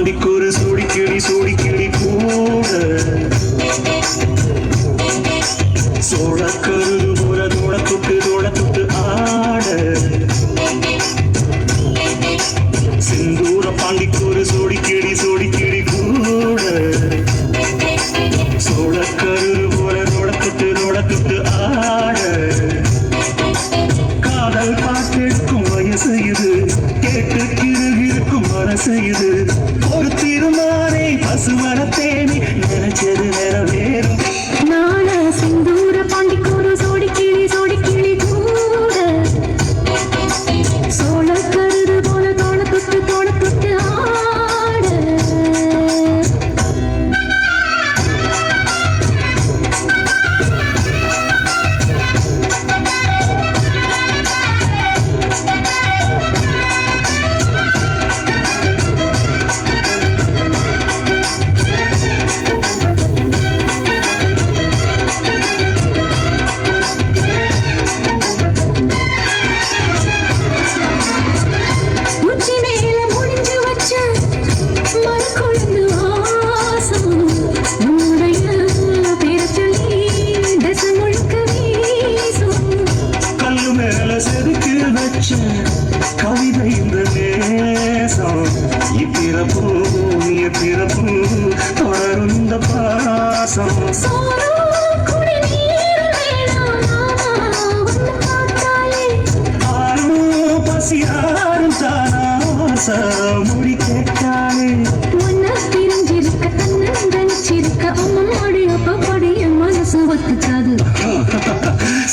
பாண்டிக்கூறு சூடி கிளி கூட சோழக்கருது போல தோட தொட்டு ஆட செந்தூர பாண்டிக்கூறு சூடி கிளி கூட சோழக்கருது போல தோட தொட்டு ஆட காதல் பாட்டெடுக்கும் வயசு இது கேட்டு கிருகிருக்கும் மனசு இது ஒரு திருமானை பசுமரத்தேனி நினைச்சது நிறைவேறும் நாள சிந்தூர பாண்டிக்கூறு சோடி கிளி கூட சோழ கருது போல தோட தொட்டு ஆட கவிதை இந்த நேசம் இப்பிறப்பு தொடரும் இந்த பாசம் ஆரும் பசியாரும் தானாச முடி கேட்டாலே பிரிஞ்சிருக்க தன்னந்தனிச்சிருக்க அம்மம்மாடி அப்பப்படி என் மனசு ஒத்துக்காது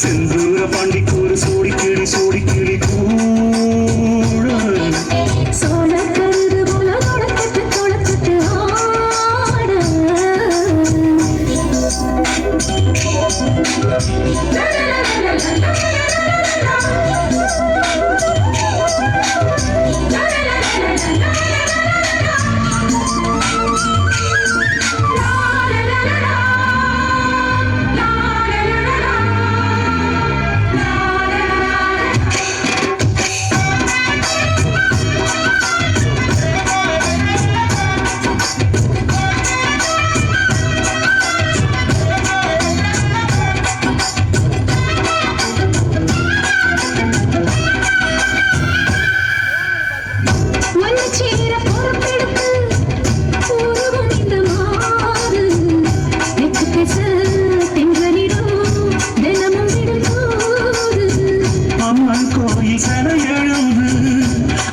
செந்தூர பாண்டிக்கூறு சூடி கிளி கூட சோழ கருது போல தொலைச்சிட்டு ஆட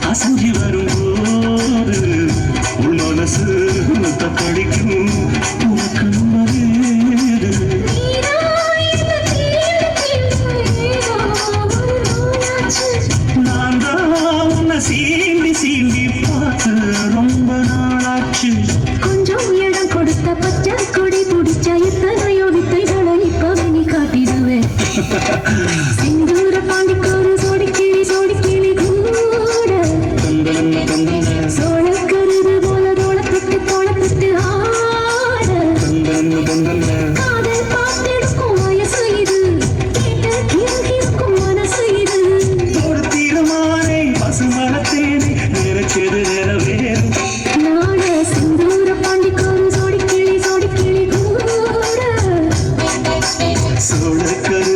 அசஞ்சி வரும்போது உள் மனசு தக்கடிக்கும் நான் தான் உன்னை சீண்டி பார்த்து ரொம்ப நாளாச்சு கொஞ்சம் இடம் கொடுத்த பச்சை கொடி பிடிச்ச எத்தனையோ வித்தைகளை இப்பவே நீ காட்டிடுவேன் சிந்தூர பாண்டிக்கூறு சோடி கிளி கூட சோழ கருது போல தோட தொட்டு ஆட காதல் பாட்டெடுக்கும் வயசு இது கேட்ட கிருகிருக்கும் மனசு இது ஒரு தீரமானை பசுமரத்தேனி நினைச்சது நிறைவேறும் நாட சிந்தூர பாண்டிக்கூறு சோடி கிளி கூட சோழக்கரு